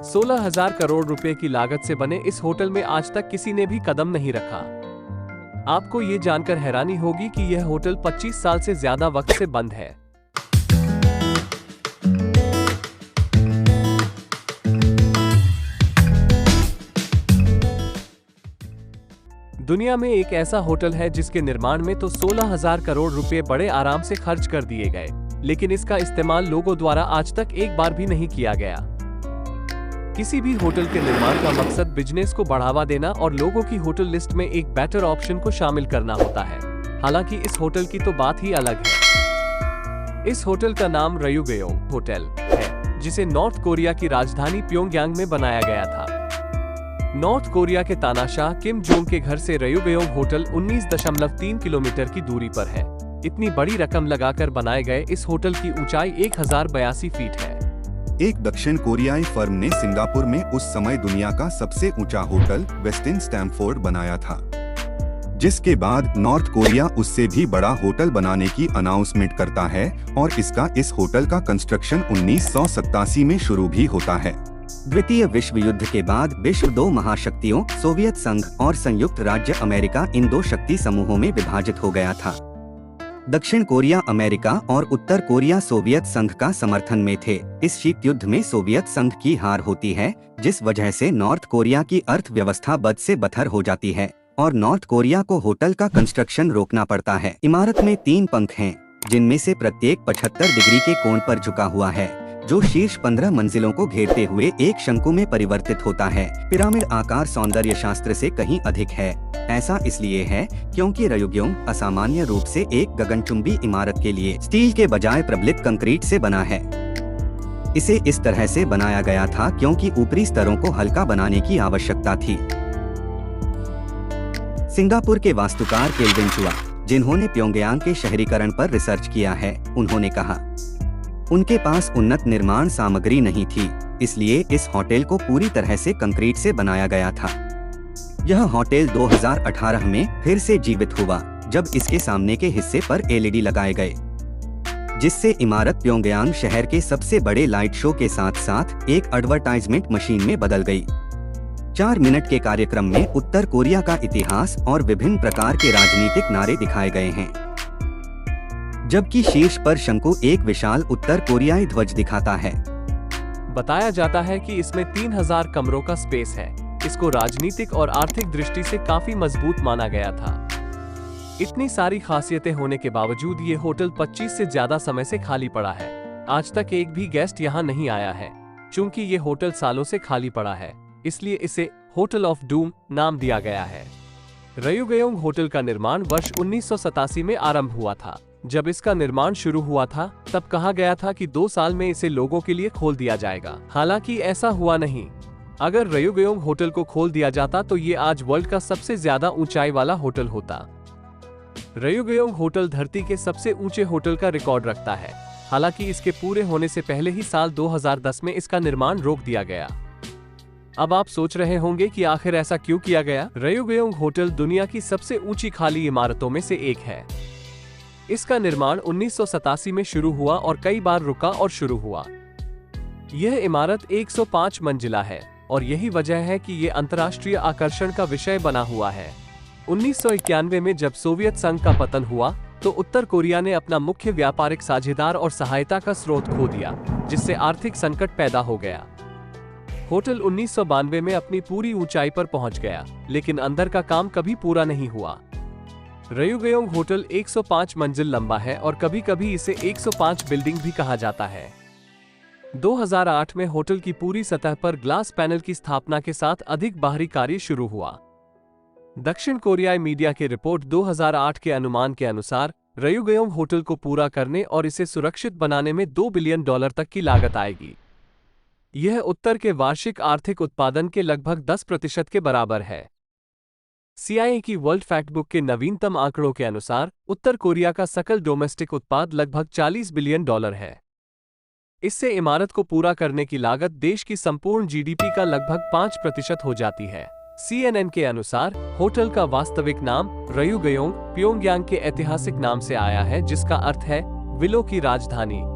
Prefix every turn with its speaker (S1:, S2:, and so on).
S1: 16,000 करोड़ रुपए की लागत से बने इस होटल में आज तक किसी ने भी कदम नहीं रखा। आपको ये जानकर हैरानी होगी कि यह होटल 25 साल से ज्यादा वक्त से बंद है। दुनिया में एक ऐसा होटल है जिसके निर्माण में तो 16,000 करोड़ रुपए बड़े आराम से खर्च कर दिए गए, लेकिन इसका इस्तेमाल लोगों द्वारा आज तक एक बार भी नहीं किया गया। किसी भी होटल के निर्माण का मकसद बिजनेस को बढ़ावा देना और लोगों की होटल लिस्ट में एक बेटर ऑप्शन को शामिल करना होता है। हालांकि इस होटल की तो बात ही अलग है। इस होटल का नाम रयुगयोंग होटल है, जिसे नॉर्थ कोरिया की राजधानी प्योंगयांग में बनाया गया था। नॉर्थ कोरिया के तानाशाह किम जोंग के घर से रयुगयोंग होटल 19.3 किलोमीटर की दूरी पर है। इतनी बड़ी रकम लगाकर बनाए गए इस होटल की ऊंचाई 1082 फीट है।
S2: एक दक्षिण कोरियाई फर्म ने सिंगापुर में उस समय दुनिया का सबसे ऊंचा होटल वेस्टिन स्टैमफोर्ड बनाया था, जिसके बाद नॉर्थ कोरिया उससे भी बड़ा होटल बनाने की अनाउंसमेंट करता है और इस होटल का कंस्ट्रक्शन 1987 में शुरू भी होता है।
S3: द्वितीय विश्व युद्ध के बाद विश्व दो महाशक्तियों सोवियत संघ और संयुक्त राज्य अमेरिका इन दो शक्ति समूहों में विभाजित हो गया था। दक्षिण कोरिया अमेरिका और उत्तर कोरिया सोवियत संघ का समर्थन में थे। इस शीत युद्ध में सोवियत संघ की हार होती है, जिस वजह से नॉर्थ कोरिया की अर्थव्यवस्था बद से बदतर हो जाती है और नॉर्थ कोरिया को होटल का कंस्ट्रक्शन रोकना पड़ता है। इमारत में 3 पंख हैं, जिनमें से प्रत्येक 75 डिग्री के कोण पर झुका हुआ है, जो शीर्ष 15 मंजिलों को घेरते हुए एक शंकु में परिवर्तित होता है। पिरामिड आकार सौंदर्य शास्त्र से कहीं अधिक है। ऐसा इसलिए है क्योंकि रयुगयोंग असामान्य रूप से एक गगनचुंबी इमारत के लिए स्टील के बजाय प्रबलित कंक्रीट से बना है। इसे इस तरह से बनाया गया था क्योंकि ऊपरी स्तरों को हल्का बनाने की आवश्यकता थी। सिंगापुर के वास्तुकार केल्विन चुआ, जिन्होंने प्योंगयांग के शहरीकरण पर रिसर्च किया है, उन्होंने कहा, उनके पास उन्नत निर्माण सामग्री नहीं थी, इसलिए इस होटल को पूरी तरह से कंक्रीट से बनाया गया था। यह होटल 2018 में फिर से जीवित हुआ, जब इसके सामने के हिस्से पर एलईडी लगाए गए, जिससे इमारत प्योंगयांग शहर के सबसे बड़े लाइट शो के साथ साथ एक एडवर्टाइजमेंट मशीन में बदल गई। 4 मिनट के कार्यक्रम में उत्तर कोरिया का इतिहास और विभिन्न प्रकार के राजनीतिक नारे दिखाए गए हैं, जबकि शीर्ष पर शंकु एक विशाल उत्तर कोरियाई ध्वज दिखाता है।
S1: बताया जाता है कि इसमें 3000 कमरों का स्पेस है। इसको राजनीतिक और आर्थिक दृष्टि से काफी मजबूत माना गया था। इतनी सारी खासियतें होने के बावजूद ये होटल 25 से ज्यादा समय से खाली पड़ा है। आज तक एक भी गेस्ट यहाँ नहीं आया है। चूंकि ये होटल सालों से खाली पड़ा है, इसलिए इसे होटल ऑफ डूम नाम दिया गया है। रयुगयोंग होटल का निर्माण वर्ष 1987 में आरंभ हुआ था। जब इसका निर्माण शुरू हुआ था, तब कहा गया था कि 2 साल में इसे लोगों के लिए खोल दिया जाएगा। हालांकि ऐसा हुआ नहीं। अगर रयुगयोंग होटल को खोल दिया जाता तो ये आज वर्ल्ड का सबसे ज्यादा ऊंचाई वाला होटल होता। रयुगयोंग होटल धरती के सबसे ऊंचे होटल का रिकॉर्ड रखता है। हालांकि इसके पूरे होने से पहले ही साल 2010 में इसका निर्माण रोक दिया गया। अब आप सोच रहे होंगे कि आखिर ऐसा क्यों किया गया? रयुगयोंग होटल दुनिया की सबसे ऊंची खाली इमारतों में से एक है। इसका निर्माण 1987 में शुरू हुआ और कई बार रुका और शुरू हुआ। यह इमारत 105 मंजिला है और यही वजह है कि ये अंतर्राष्ट्रीय आकर्षण का विषय बना हुआ है। 1991 में जब सोवियत संघ का पतन हुआ, तो उत्तर कोरिया ने अपना मुख्य व्यापारिक साझेदार और सहायता का स्रोत खो दिया, जिससे आर्थिक संकट पैदा हो गया। होटल 1992 में अपनी पूरी ऊंचाई पर पहुंच गया, लेकिन अंदर का काम कभी पूरा नहीं हुआ। रयुगयोंग होटल 105 मंजिल लंबा है और कभी-कभी इसे 105 बिल्डिंग भी कहा जाता है। 2008 में होटल की पूरी सतह पर ग्लास पैनल की स्थापना के साथ अधिक बाहरी कार्य शुरू हुआ। दक्षिण कोरियाई मीडिया की रिपोर्ट 2008 के अनुमान के अनुसार रयुगयोंग होटल को पूरा करने और इसे सुरक्षित बनाने में $2 बिलियन तक की लागत आएगी। यह उत्तर के वार्षिक आर्थिक उत्पादन के लगभग 10% के बराबर है। CIA की वर्ल्ड फैक्टबुक के नवीनतम आंकड़ों के अनुसार उत्तर कोरिया का सकल डोमेस्टिक उत्पाद लगभग $40 बिलियन है। इससे इमारत को पूरा करने की लागत देश की संपूर्ण GDP का लगभग 5% हो जाती है। CNN के अनुसार होटल का वास्तविक नाम रयुगयोंग प्योंगयांग के ऐतिहासिक नाम से आया है, जिसका अर्थ है विलो की राजधानी।